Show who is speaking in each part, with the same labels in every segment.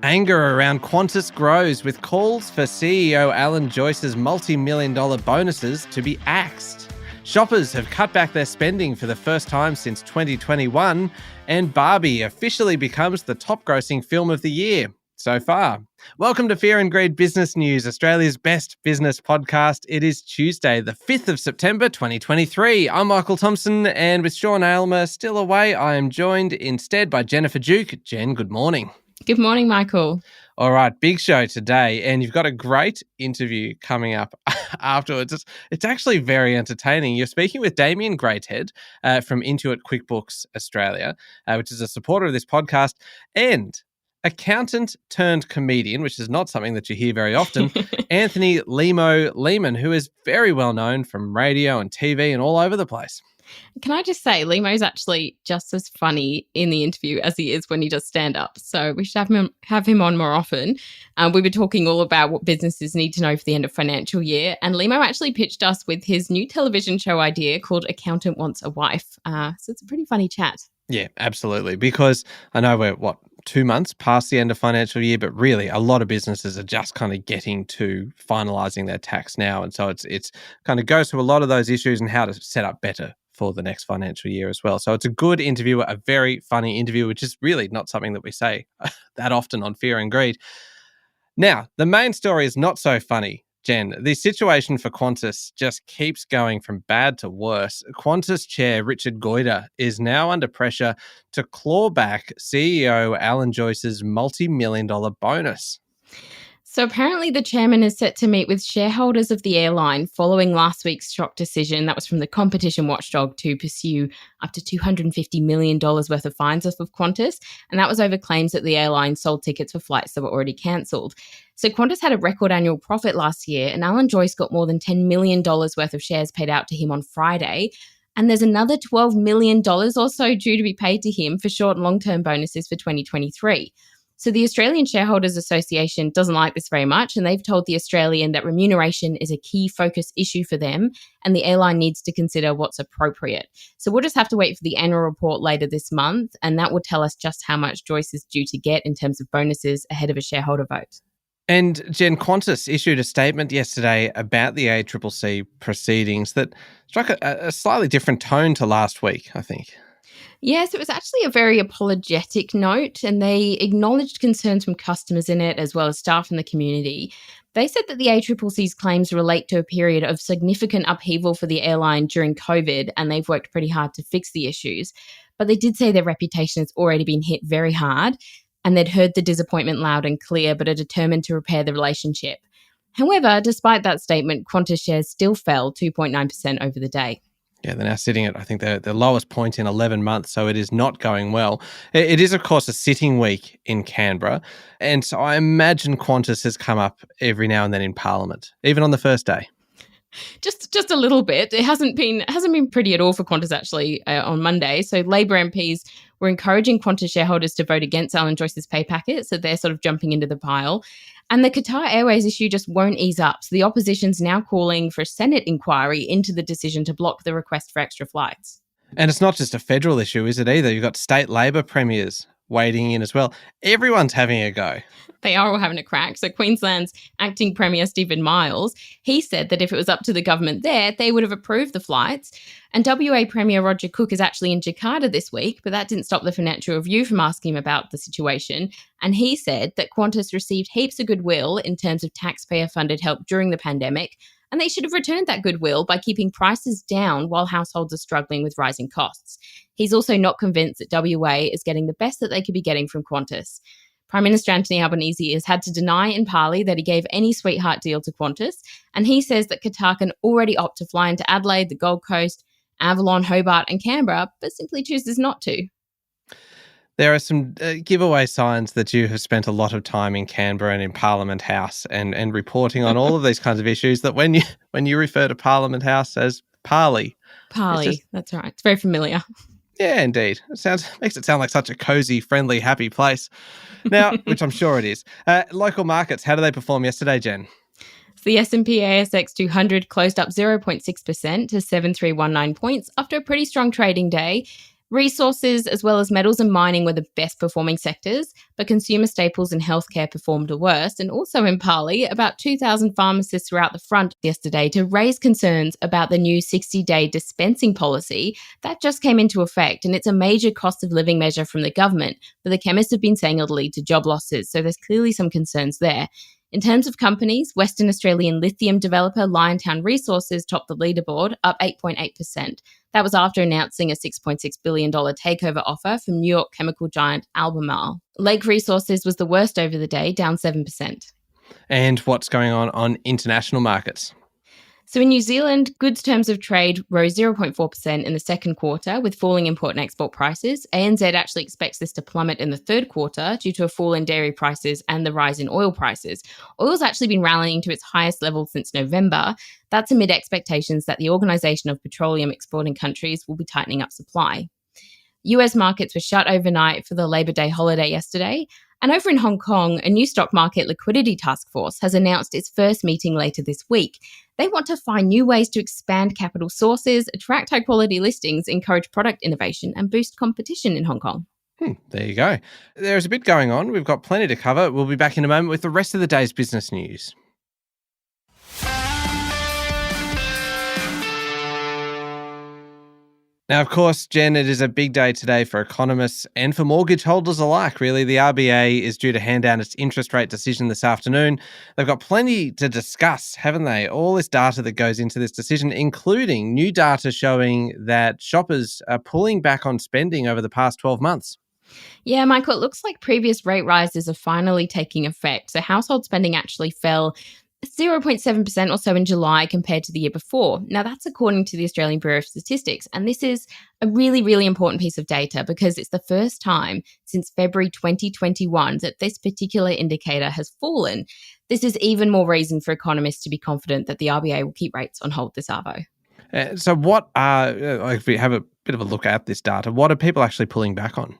Speaker 1: Anger around Qantas grows with calls for CEO Alan Joyce's multi-million-dollar bonuses to be axed. Shoppers have cut back their spending for the first time since 2021, and Barbie officially becomes the top-grossing film of the year so far. Welcome to Fear and Greed Business News, Australia's best business podcast. It is Tuesday, the 5th of September, 2023. I'm Michael Thompson, and with Sean Aylmer still away, I am joined instead by Jennifer Duke. Jen, good morning.
Speaker 2: Good morning, Michael.
Speaker 1: All right, big show today, and you've got a great interview coming up afterwards. It's actually very entertaining. You're speaking with Damien Greathead from Intuit QuickBooks Australia, which is a supporter of this podcast, and accountant turned comedian, which is not something that you hear very often, Anthony Limo Lehman, who is very well known from radio and TV and all over the place.
Speaker 2: Can I just say, Limo's actually just as funny in the interview as he is when he does stand-up. So we should have him on more often. We were talking all about what businesses need to know for the end of financial year. And Limo actually pitched us with his new television show idea called Accountant Wants a Wife. So it's a pretty funny chat. Yeah,
Speaker 1: absolutely. Because I know we're, 2 months past the end of financial year, but really a lot of businesses are just kind of getting to finalising their tax now. And so it's kind of goes through a lot of those issues and how to set up better for the next financial year as well. So it's a good interview, a very funny interview, which is really not something that we say that often on Fear and Greed. Now, the main story is not so funny, Jen. The situation for Qantas just keeps going from bad to worse. Qantas chair Richard Goyder is now under pressure to claw back CEO Alan Joyce's multi-million-dollar bonus.
Speaker 2: So apparently the chairman is set to meet with shareholders of the airline following last week's shock decision. That was from the competition watchdog to pursue up to $250 million worth of fines off of Qantas. And that was over claims that the airline sold tickets for flights that were already cancelled. So Qantas had a record annual profit last year, and Alan Joyce got more than $10 million worth of shares paid out to him on Friday. And there's another $12 million or so due to be paid to him for short and long-term bonuses for 2023. So the Australian Shareholders Association doesn't like this very much, and they've told the Australian that remuneration is a key focus issue for them, and the airline needs to consider what's appropriate. So we'll just have to wait for the annual report later this month, and that will tell us just how much Joyce is due to get in terms of bonuses ahead of a shareholder vote.
Speaker 1: And Jen, Qantas issued a statement yesterday about the ACCC proceedings that struck a slightly different tone to last week, I think.
Speaker 2: Yes, it was actually a very apologetic note, and they acknowledged concerns from customers in it as well as staff in the community. They said that the ACCC's claims relate to a period of significant upheaval for the airline during COVID, and they've worked pretty hard to fix the issues. But they did say their reputation has already been hit very hard, and they'd heard the disappointment loud and clear, but are determined to repair the relationship. However, despite that statement, Qantas shares still fell 2.9% over the day.
Speaker 1: Yeah, they're now sitting at, I think, the lowest point in 11 months, so it is not going well. It is, of course, a sitting week in Canberra, and so I imagine Qantas has come up every now and then in Parliament, even on the first day.
Speaker 2: Just a little bit. It hasn't been pretty at all for Qantas actually on Monday. So Labor MPs were encouraging Qantas shareholders to vote against Alan Joyce's pay packet, so they're sort of jumping into the pile. And the Qatar Airways issue just won't ease up. So the opposition's now calling for a Senate inquiry into the decision to block the request for extra flights.
Speaker 1: And it's not just a federal issue, is it either? You've got state Labor premiers wading in as well. Everyone's having a go.
Speaker 2: They are all having a crack. So Queensland's acting Premier Stephen Miles, he said that if it was up to the government there, they would have approved the flights. And WA Premier Roger Cook is actually in Jakarta this week, but that didn't stop the Financial Review from asking him about the situation. And he said that Qantas received heaps of goodwill in terms of taxpayer-funded help during the pandemic, and they should have returned that goodwill by keeping prices down while households are struggling with rising costs. He's also not convinced that WA is getting the best that they could be getting from Qantas. Prime Minister Anthony Albanese has had to deny in Parley that he gave any sweetheart deal to Qantas, and he says that Qatar can already opt to fly into Adelaide, the Gold Coast, Avalon, Hobart and Canberra, but simply chooses not to.
Speaker 1: There are some giveaway signs that you have spent a lot of time in Canberra and in Parliament House and reporting on all of these kinds of issues that when you refer to Parliament House as Parley.
Speaker 2: Parley, that's right. It's very familiar.
Speaker 1: Yeah, indeed. Makes it sound like such a cosy, friendly, happy place. Now, which I'm sure it is. Local markets, how did they perform yesterday, Jen?
Speaker 2: The S&P ASX 200 closed up 0.6% to 7,319 points after a pretty strong trading day. Resources, as well as metals and mining, were the best performing sectors, but consumer staples and healthcare performed the worst. And also in Pali, about 2,000 pharmacists were out the front yesterday to raise concerns about the new 60-day dispensing policy that just came into effect. And it's a major cost of living measure from the government, but the chemists have been saying it'll lead to job losses. So there's clearly some concerns there. In terms of companies, Western Australian lithium developer Liontown Resources topped the leaderboard, up 8.8%. That was after announcing a $6.6 billion takeover offer from New York chemical giant Albemarle. Lake Resources was the worst over the day, down 7%.
Speaker 1: And what's going on international markets?
Speaker 2: So in New Zealand, goods terms of trade rose 0.4% in the second quarter with falling import and export prices. ANZ actually expects this to plummet in the third quarter due to a fall in dairy prices and the rise in oil prices. Oil's actually been rallying to its highest level since November. That's amid expectations that the Organisation of Petroleum Exporting Countries will be tightening up supply. US markets were shut overnight for the Labor Day holiday yesterday. And over in Hong Kong, a new stock market liquidity task force has announced its first meeting later this week. They want to find new ways to expand capital sources, attract high-quality listings, encourage product innovation, and boost competition in Hong Kong.
Speaker 1: There you go. There's a bit going on. We've got plenty to cover. We'll be back in a moment with the rest of the day's business news. Now, of course, Jen, it is a big day today for economists and for mortgage holders alike, really. The RBA is due to hand down its interest rate decision this afternoon. They've got plenty to discuss, haven't they? All this data that goes into this decision, including new data showing that shoppers are pulling back on spending over the past 12 months.
Speaker 2: Yeah, Michael, it looks like previous rate rises are finally taking effect. So household spending actually fell 0.7% or so in July compared to the year before. Now, that's according to the Australian Bureau of Statistics. And this is a really, really important piece of data because it's the first time since February 2021 that this particular indicator has fallen. This is even more reason for economists to be confident that the RBA will keep rates on hold this arvo.
Speaker 1: So what are, if we have a bit of a look at this data, what are people actually pulling back on?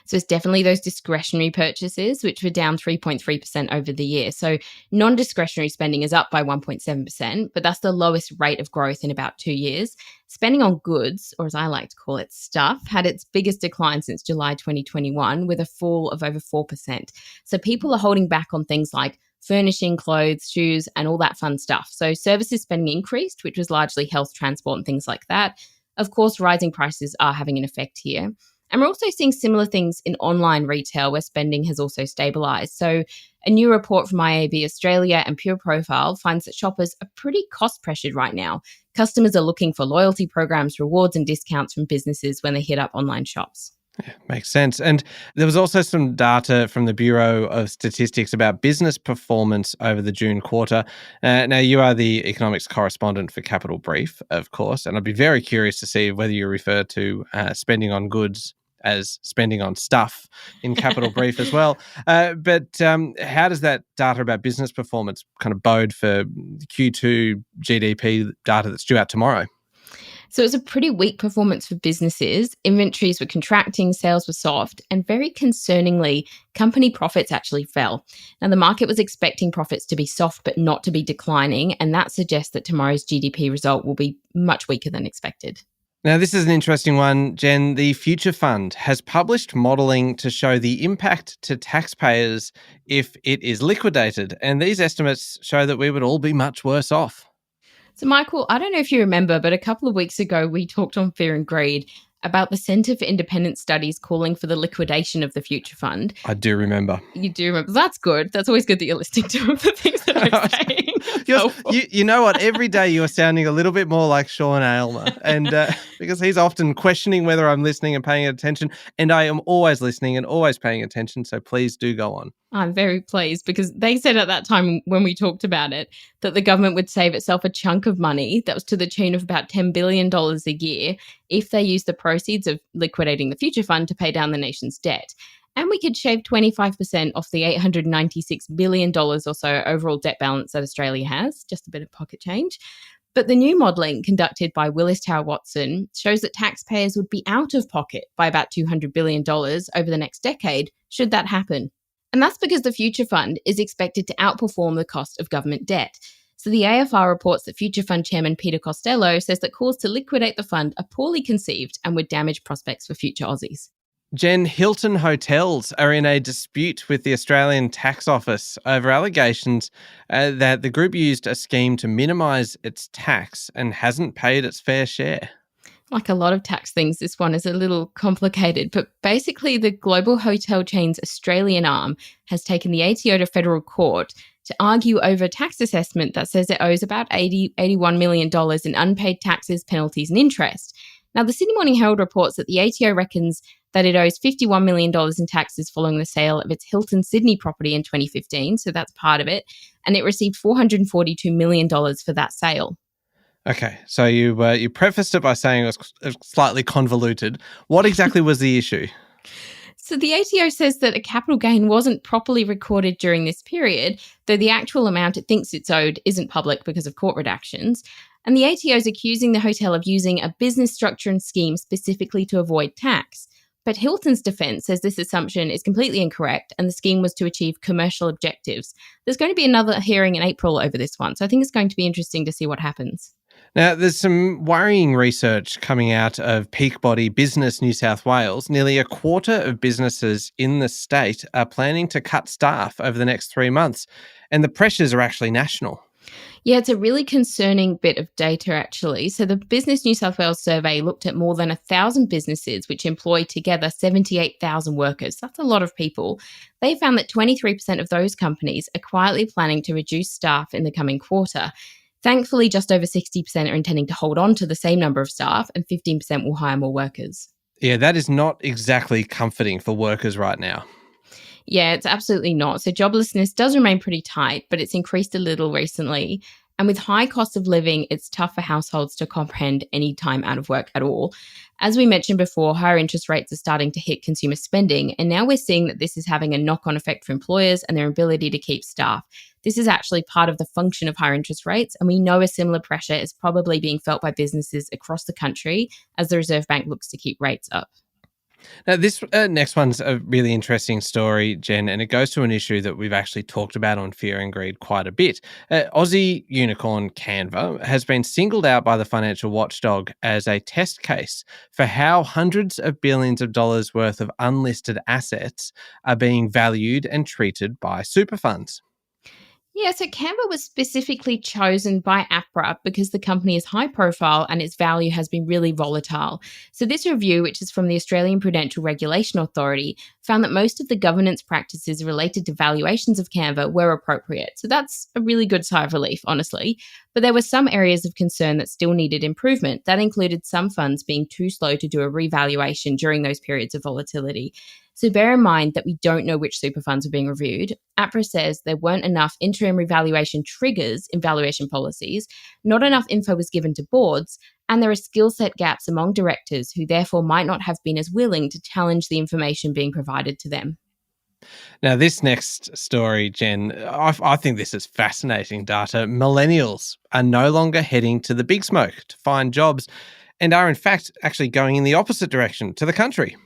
Speaker 2: So it's definitely those discretionary purchases, which were down 3.3% over the year. So non-discretionary spending is up by 1.7%, but that's the lowest rate of growth in about 2 years. Spending on goods, or as I like to call it, stuff, had its biggest decline since July 2021 with a fall of over 4%. So people are holding back on things like furnishing, clothes, shoes, and all that fun stuff. So services spending increased, which was largely health, transport, and things like that. Of course, rising prices are having an effect here. And we're also seeing similar things in online retail where spending has also stabilised. So a new report from IAB Australia and Pure Profile finds that shoppers are pretty cost pressured right now. Customers are looking for loyalty programs, rewards and discounts from businesses when they hit up online shops.
Speaker 1: Yeah, makes sense. And there was also some data from the Bureau of Statistics about business performance over the June quarter. Now, you are the economics correspondent for Capital Brief, of course, and I'd be very curious to see whether you refer to spending on goods as spending on stuff in Capital Brief as well. But how does that data about business performance kind of bode for Q2 GDP data that's due out tomorrow?
Speaker 2: So it was a pretty weak performance for businesses. Inventories were contracting, sales were soft, and very concerningly, company profits actually fell. Now, the market was expecting profits to be soft but not to be declining, and that suggests that tomorrow's GDP result will be much weaker than expected.
Speaker 1: Now, this is an interesting one, Jen. The Future Fund has published modelling to show the impact to taxpayers if it is liquidated, and these estimates show that we would all be much worse off.
Speaker 2: So, Michael, I don't know if you remember, but a couple of weeks ago, we talked on Fear and Greed about the Centre for Independent Studies calling for the liquidation of the Future Fund.
Speaker 1: I do remember.
Speaker 2: You do remember. That's good. That's always good that you're listening to the things that I'm saying.
Speaker 1: You know what? Every day you're sounding a little bit more like Sean Aylmer, and because he's often questioning whether I'm listening and paying attention, and I am always listening and always paying attention, so please do go on.
Speaker 2: I'm very pleased because they said at that time when we talked about it that the government would save itself a chunk of money that was to the tune of about $10 billion a year if they used the proceeds of liquidating the Future Fund to pay down the nation's debt. And we could shave 25% off the $896 billion or so overall debt balance that Australia has, just a bit of pocket change. But the new modelling conducted by Willis Tower Watson shows that taxpayers would be out of pocket by about $200 billion over the next decade, should that happen. And that's because the Future Fund is expected to outperform the cost of government debt. So the AFR reports that Future Fund Chairman Peter Costello says that calls to liquidate the fund are poorly conceived and would damage prospects for future Aussies.
Speaker 1: Jen, Hilton Hotels are in a dispute with the Australian Tax Office over allegations that the group used a scheme to minimise its tax and hasn't paid its fair share.
Speaker 2: Like a lot of tax things, this one is a little complicated, but basically the global hotel chain's Australian arm has taken the ATO to federal court to argue over a tax assessment that says it owes about $81 million in unpaid taxes, penalties and interest. Now, the Sydney Morning Herald reports that the ATO reckons that it owes $51 million in taxes following the sale of its Hilton Sydney property in 2015, so that's part of it, and it received $442 million for that sale.
Speaker 1: Okay, so you prefaced it by saying it was slightly convoluted. What exactly was the issue?
Speaker 2: So the ATO says that a capital gain wasn't properly recorded during this period, though the actual amount it thinks it's owed isn't public because of court redactions. And the ATO is accusing the hotel of using a business structure and scheme specifically to avoid tax. But Hilton's defence says this assumption is completely incorrect and the scheme was to achieve commercial objectives. There's going to be another hearing in April over this one, so I think it's going to be interesting to see what happens.
Speaker 1: Now, there's some worrying research coming out of Peak Body Business New South Wales. Nearly a quarter of businesses in the state are planning to cut staff over the next 3 months, and the pressures are actually national.
Speaker 2: Yeah, it's a really concerning bit of data, actually. So the Business New South Wales survey looked at more than 1,000 businesses, which employ together 78,000 workers. That's a lot of people. They found that 23% of those companies are quietly planning to reduce staff in the coming quarter. Thankfully, just over 60% are intending to hold on to the same number of staff and 15% will hire more workers.
Speaker 1: Yeah, that is not exactly comforting for workers right now.
Speaker 2: Yeah, it's absolutely not. So joblessness does remain pretty tight, but it's increased a little recently. And with high cost of living, it's tough for households to comprehend any time out of work at all. As we mentioned before, higher interest rates are starting to hit consumer spending, and now we're seeing that this is having a knock-on effect for employers and their ability to keep staff. This is actually part of the function of higher interest rates, and we know a similar pressure is probably being felt by businesses across the country as the Reserve Bank looks to keep rates up.
Speaker 1: Now, this next one's a really interesting story, Jen, and it goes to an issue that we've actually talked about on Fear and Greed quite a bit. Aussie unicorn Canva has been singled out by the financial watchdog as a test case for how hundreds of billions of dollars worth of unlisted assets are being valued and treated by super funds.
Speaker 2: Yeah, so Canva was specifically chosen by APRA because the company is high profile and its value has been really volatile. So this review, which is from the Australian Prudential Regulation Authority, found that most of the governance practices related to valuations of Canva were appropriate. So that's a really good sigh of relief, honestly. But there were some areas of concern that still needed improvement. That included some funds being too slow to do a revaluation during those periods of volatility. So bear in mind that we don't know which super funds are being reviewed. APRA says there weren't enough interim revaluation triggers in valuation policies, not enough info was given to boards, and there are skill set gaps among directors who therefore might not have been as willing to challenge the information being provided to them.
Speaker 1: Now, this next story, Jen, I think this is fascinating data. Millennials are no longer heading to the big smoke to find jobs and are in fact actually going in the opposite direction to the country.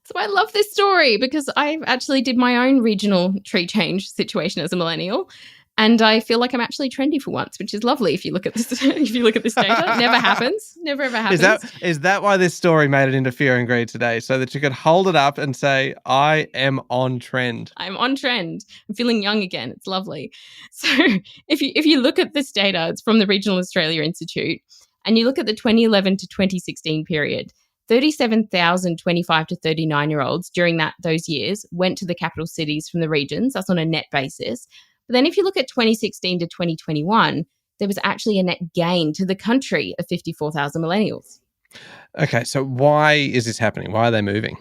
Speaker 2: So I love this story because I actually did my own regional tree change situation as a millennial. And I feel like I'm actually trendy for once, which is lovely if you look at this if you look at this data. It never happens. Never ever happens.
Speaker 1: Is that why this story made it into Fear and Greed today? So that you could hold it up and say, I am on trend.
Speaker 2: I'm on trend. I'm feeling young again. It's lovely. So if you look at this data, it's from the Regional Australia Institute, and you look at the 2011 to 2016 period, 37,000 25 to 39-year-olds during those years went to the capital cities from the regions. That's on a net basis. But then if you look at 2016 to 2021, there was actually a net gain to the country of 54,000 millennials.
Speaker 1: Okay, so why is this happening? Why are they moving?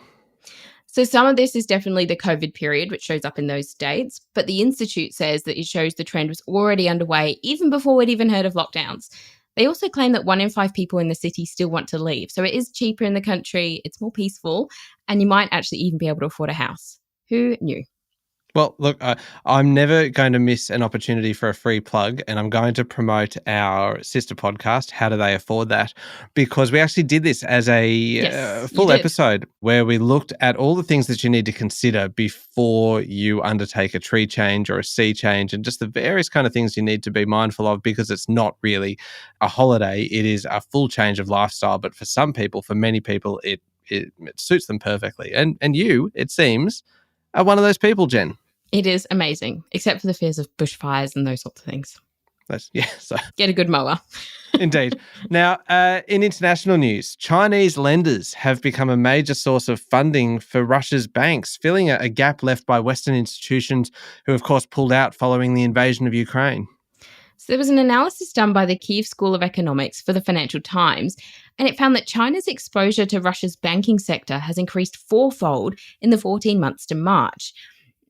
Speaker 2: So some of this is definitely the COVID period, which shows up in those dates. But the Institute says that it shows the trend was already underway even before we'd even heard of lockdowns. They also claim that 1 in 5 people in the city still want to leave. So it is cheaper in the country, it's more peaceful, and you might actually even be able to afford a house. Who knew?
Speaker 1: Well, look, I'm never going to miss an opportunity for a free plug, and I'm going to promote our sister podcast, How Do They Afford That? Because we actually did this as a
Speaker 2: Yes, you
Speaker 1: full
Speaker 2: did.
Speaker 1: episode where we looked at all the things that you need to consider before you undertake a tree change or a sea change, and just the various kind of things you need to be mindful of, because it's not really a holiday. It is a full change of lifestyle. But for some people, for many people, it suits them perfectly. And you, it seems, are one of those people, Jen.
Speaker 2: It is amazing, except for the fears of bushfires and those sorts of things.
Speaker 1: So
Speaker 2: Get a good mower.
Speaker 1: indeed. Now, in international news, Chinese lenders have become a major source of funding for Russia's banks, filling a gap left by Western institutions who, of course, pulled out following the invasion of Ukraine.
Speaker 2: So there was an analysis done by the Kyiv School of Economics for the Financial Times, and it found that China's exposure to Russia's banking sector has increased fourfold in the 14 months to March.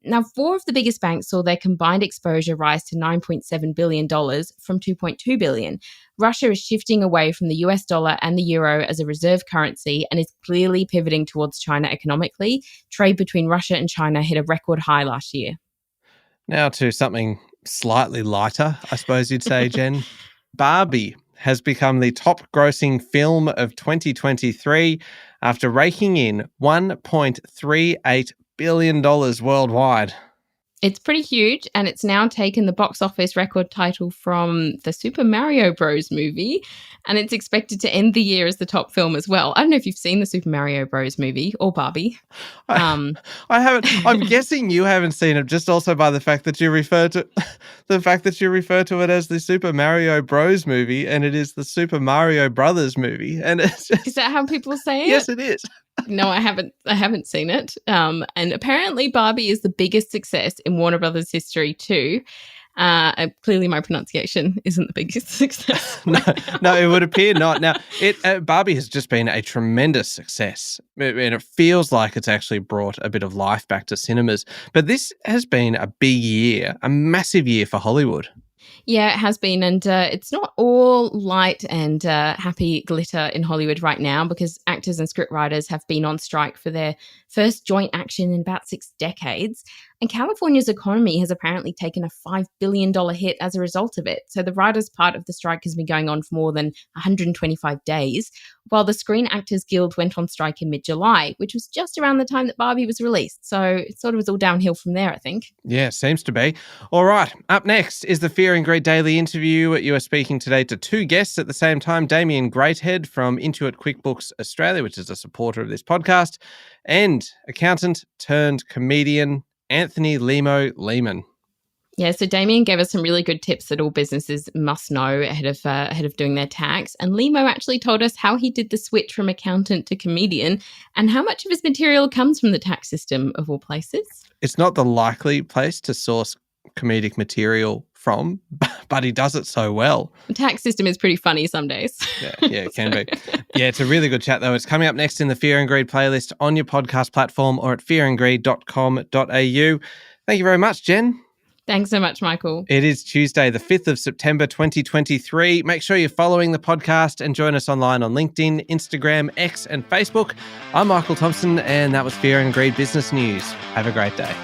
Speaker 2: Now, 4 of the biggest banks saw their combined exposure rise to $9.7 billion from $2.2 billion. Russia is shifting away from the US dollar and the euro as a reserve currency and is clearly pivoting towards China economically. Trade between Russia and China hit a record high last year.
Speaker 1: Now to something slightly lighter, I suppose you'd say, Jen. Barbie has become the top grossing film of 2023 after raking in $1.38 billion worldwide.
Speaker 2: It's pretty huge, and it's now taken the box office record title from the Super Mario Bros. Movie, and it's expected to end the year as the top film as well. I don't know if you've seen the Super Mario Bros. Movie or Barbie.
Speaker 1: I haven't. I'm guessing you haven't seen it, just also by the fact that you refer to it as the Super Mario Bros. Movie, and it is the Super Mario Brothers movie. And it's just,
Speaker 2: is that how people say it?
Speaker 1: Yes, it is.
Speaker 2: No, I haven't seen it. And apparently Barbie is the biggest success in Warner Brothers history too. Clearly my pronunciation isn't the biggest success.
Speaker 1: No, it would appear not. Now, Barbie has just been a tremendous success, and it feels like it's actually brought a bit of life back to cinemas. But this has been a big year, a massive year for Hollywood.
Speaker 2: Yeah, it has been. And it's not all light and happy glitter in Hollywood right now, because actors and scriptwriters have been on strike for their first joint action in about 6 decades. And California's economy has apparently taken a $5 billion hit as a result of it. So the writers' part of the strike has been going on for more than 125 days, while the Screen Actors Guild went on strike in mid-July, which was just around the time that Barbie was released. So it sort of was all downhill from there, I think.
Speaker 1: Yeah, seems to be. All right, up next is the Fear and Greed Daily Interview. You are speaking today to 2 guests at the same time, Damien Greathead from Intuit QuickBooks Australia, which is a supporter of this podcast, and accountant turned comedian Anthony Limo Lehman.
Speaker 2: Yeah, so Damien gave us some really good tips that all businesses must know ahead of doing their tax. And Limo actually told us how he did the switch from accountant to comedian and how much of his material comes from the tax system, of all places.
Speaker 1: It's not the likely place to source comedic material from, but he does it so well.
Speaker 2: The tax system is pretty funny some days.
Speaker 1: Yeah, it can be. Yeah, it's a really good chat, though. It's coming up next in the Fear and Greed playlist on your podcast platform or at fearandgreed.com.au. Thank you very much, Jen.
Speaker 2: Thanks so much, Michael.
Speaker 1: It is Tuesday, the 5th of September, 2023. Make sure you're following the podcast and join us online on LinkedIn, Instagram, X, and Facebook. I'm Michael Thompson, and that was Fear and Greed Business News. Have a great day.